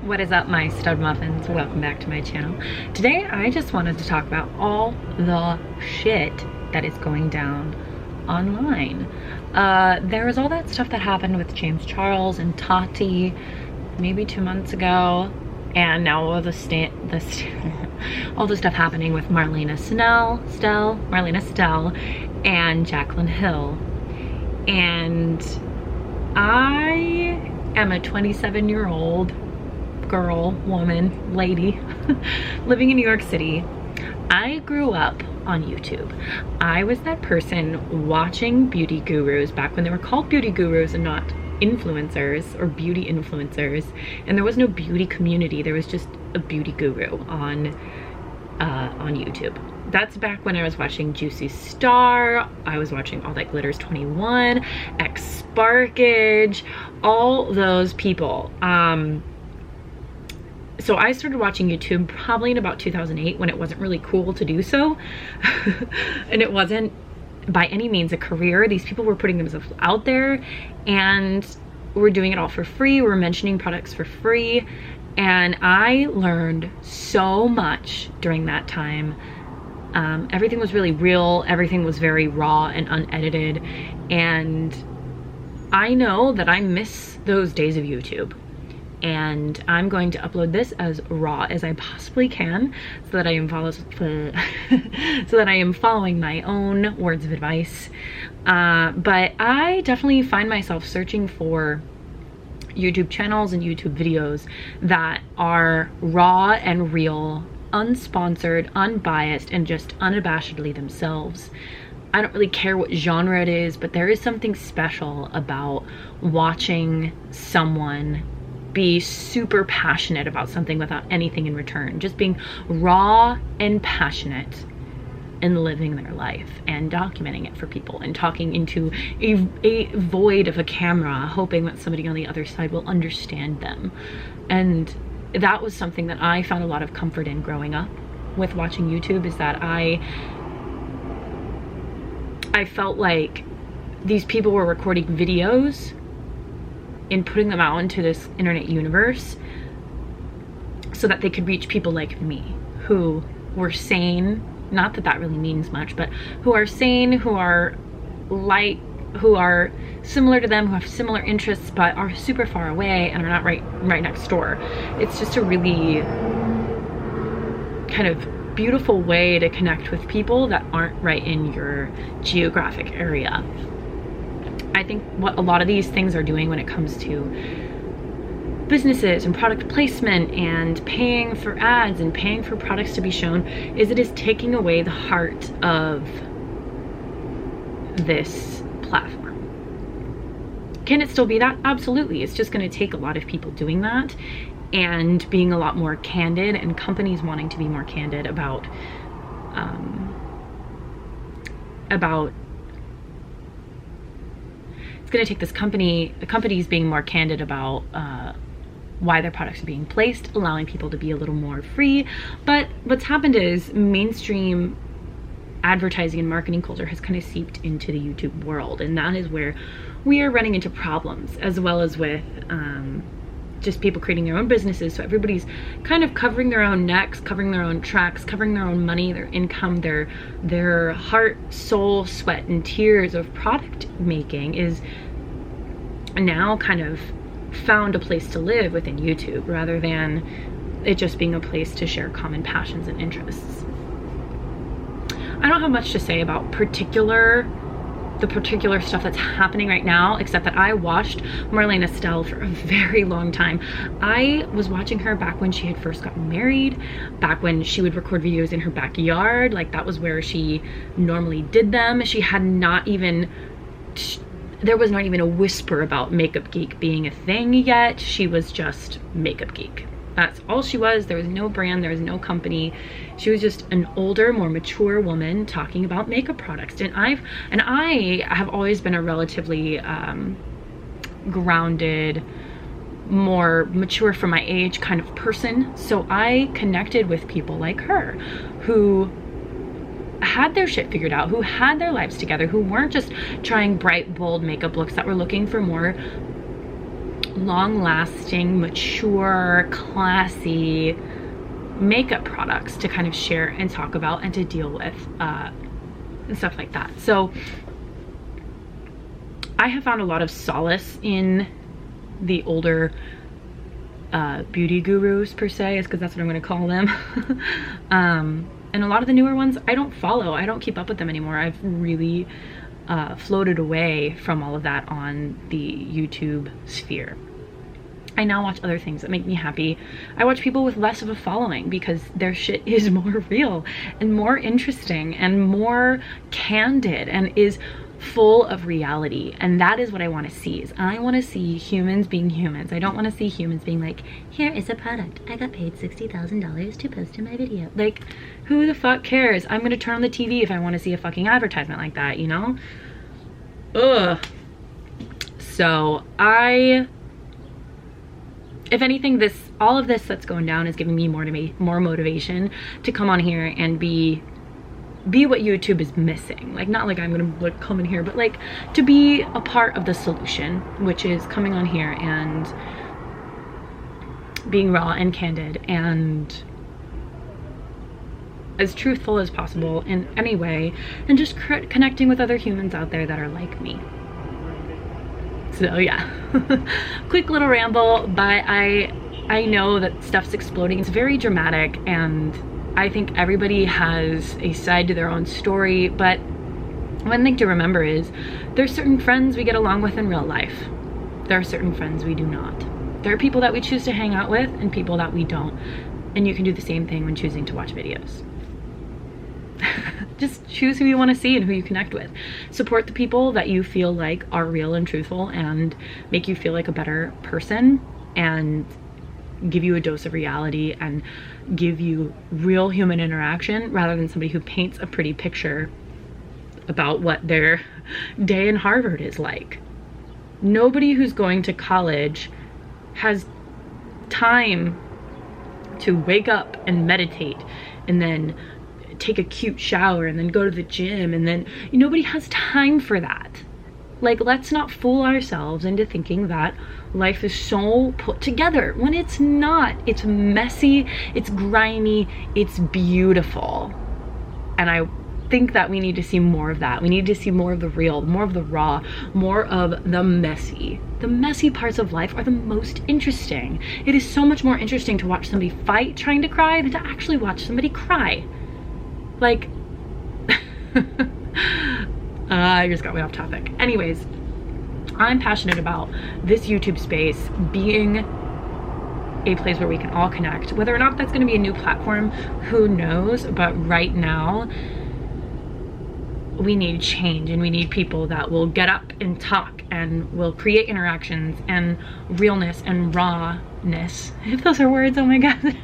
What is up, my stud muffins? Welcome back to my channel. Today I just wanted to talk about all the shit that is going down online. There was all that stuff that happened with James Charles and Tati maybe 2 months ago, and now all the all the stuff happening with Marlena Stell and Jaclyn Hill. And I am a 27-year-old girl, woman, lady living in New York City. I grew up on YouTube. I was that person watching beauty gurus back when they were called beauty gurus and not influencers or beauty influencers, and there was no beauty community. There was just a beauty guru on YouTube. That's back when I was watching Juicy Star. I was watching All That Glitters 21, X Sparkage, all those people. So I started watching YouTube probably in about 2008 when it wasn't really cool to do so. And it wasn't by any means a career. These people were putting themselves out there and were doing it all for free. We're mentioning products for free. And I learned so much during that time. Everything was really real. Everything was very raw and unedited. And I know that I miss those days of YouTube. And I'm going to upload this as raw as I possibly can so that I am following my own words of advice. But I definitely find myself searching for YouTube channels and YouTube videos that are raw and real, unsponsored, unbiased, and just unabashedly themselves. I don't really care what genre it is, but there is something special about watching someone be super passionate about something without anything in return. Just being raw and passionate and living their life and documenting it for people and talking into a void of a camera, hoping that somebody on the other side will understand them. And that was something that I found a lot of comfort in growing up with watching YouTube, is that I felt like these people were recording videos and putting them out into this internet universe so that they could reach people like me who were sane. Not that that really means much, but who are sane, who are similar to them, who have similar interests but are super far away and are not right next door. It's just a really kind of beautiful way to connect with people that aren't right in your geographic area. I think what a lot of these things are doing when it comes to businesses and product placement and paying for ads and paying for products to be shown is it is taking away the heart of this platform. Can it still be that? Absolutely. It's just going to take a lot of people doing that and being a lot more candid, and companies wanting to be more candid about it's going to take the companies being more candid about why their products are being placed, allowing people to be a little more free. But what's happened is mainstream advertising and marketing culture has kind of seeped into the YouTube world, and that is where we are running into problems, as well as with just people creating their own businesses. So everybody's kind of covering their own necks, covering their own tracks, covering their own money, their income, their heart, soul, sweat, and tears of product making is now kind of found a place to live within YouTube, rather than it just being a place to share common passions and interests. I don't have much to say about the particular stuff that's happening right now, except that I watched Marlena Stell for a very long time. I was watching her back when she had first gotten married, back when she would record videos in her backyard. Like, that was where she normally did them. She had not even, there was not even a whisper about Makeup Geek being a thing yet. She was just Makeup Geek. That's all she was. There was no brand, there was no company. She was just an older, more mature woman talking about makeup products. And I have always been a relatively grounded, more mature for my age kind of person. So I connected with people like her who had their shit figured out, who had their lives together, who weren't just trying bright, bold makeup looks, that were looking for more long-lasting, mature, classy makeup products to kind of share and talk about and to deal with and stuff like that. So I have found a lot of solace in the older beauty gurus, per se, is because that's what I'm going to call them. And a lot of the newer ones I don't follow. I don't keep up with them anymore. I've really floated away from all of that on the YouTube sphere. I now watch other things that make me happy. I watch people with less of a following because their shit is more real and more interesting and more candid and is full of reality. And that is what I want to see. Is I want to see humans being humans. I don't want to see humans being like, here is a product. I got paid $60,000 to post in my video. Like, who the fuck cares? I'm going to turn on the TV if I want to see a fucking advertisement like that, you know? Ugh. So if anything, all of this that's going down is giving me more motivation to come on here and be what YouTube is missing. Like, not like I'm gonna like come in here, but like to be a part of the solution, which is coming on here and being raw and candid and as truthful as possible in any way, and just connecting with other humans out there that are like me. So yeah, quick little ramble, but I know that stuff's exploding. It's very dramatic, and I think everybody has a side to their own story, but one thing to remember is there's certain friends we get along with in real life. There are certain friends we do not. There are people that we choose to hang out with and people that we don't. And you can do the same thing when choosing to watch videos. Just choose who you want to see and who you connect with. Support the people that you feel like are real and truthful and make you feel like a better person and give you a dose of reality and give you real human interaction, rather than somebody who paints a pretty picture about what their day in Harvard is like. Nobody who's going to college has time to wake up and meditate and then take a cute shower and then go to the gym, and then nobody has time for that. Like, let's not fool ourselves into thinking that life is so put together when it's not. It's messy, it's grimy, it's beautiful. And I think that we need to see more of that. We need to see more of the real, more of the raw, more of the messy. The messy parts of life are the most interesting. It is so much more interesting to watch somebody fight trying to cry than to actually watch somebody cry. Like, I just got way off topic. Anyways, I'm passionate about this YouTube space being a place where we can all connect. Whether or not that's going to be a new platform, who knows? But right now, we need change, and we need people that will get up and talk and will create interactions and realness and rawness. If those are words, oh my god.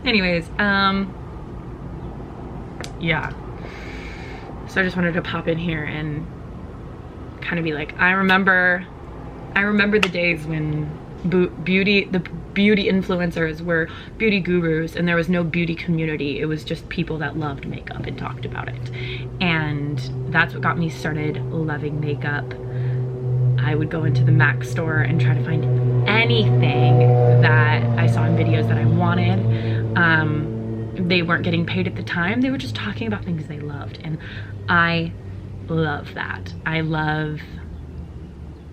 Anyways, yeah. So I just wanted to pop in here and kind of be like, I remember the days when the beauty influencers were beauty gurus and there was no beauty community. It was just people that loved makeup and talked about it. And that's what got me started loving makeup. I would go into the MAC store and try to find anything that I saw in videos that I wanted. They weren't getting paid at the time. They were just talking about things they loved. And I love that. I love,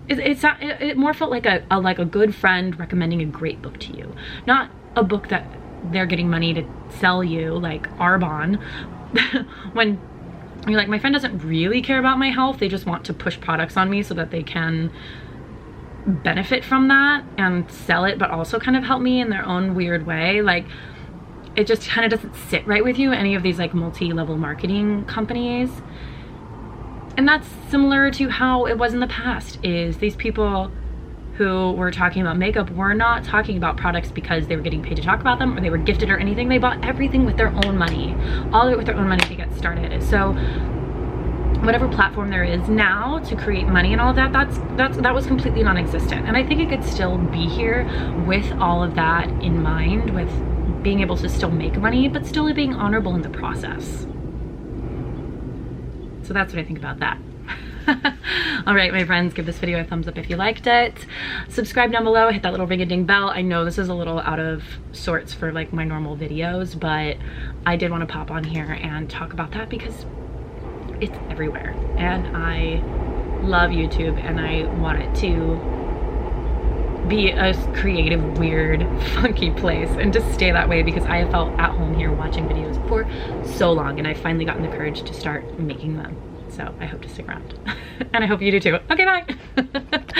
it more felt like a good friend recommending a great book to you. Not a book that they're getting money to sell you, like Arbonne. When you're like, my friend doesn't really care about my health. They just want to push products on me so that they can benefit from that and sell it, but also kind of help me in their own weird way. Like, it just kind of doesn't sit right with you, any of these like multi-level marketing companies. And that's similar to how it was in the past, is these people who were talking about makeup were not talking about products because they were getting paid to talk about them or they were gifted or anything. They bought everything with their own money, all of it with their own money to get started. So whatever platform there is now to create money and all of that, that was completely non-existent. And I think it could still be here with all of that in mind, with being able to still make money, but still being honorable in the process. So that's what I think about that. All right, my friends, give this video a thumbs up if you liked it. Subscribe down below, hit that little ring-a-ding bell. I know this is a little out of sorts for like my normal videos, but I did want to pop on here and talk about that because it's everywhere. And I love YouTube and I want it to be a creative, weird, funky place and to stay that way because I have felt at home here watching videos for so long and I've finally gotten the courage to start making them. So I hope to stick around and I hope you do too. Okay, bye.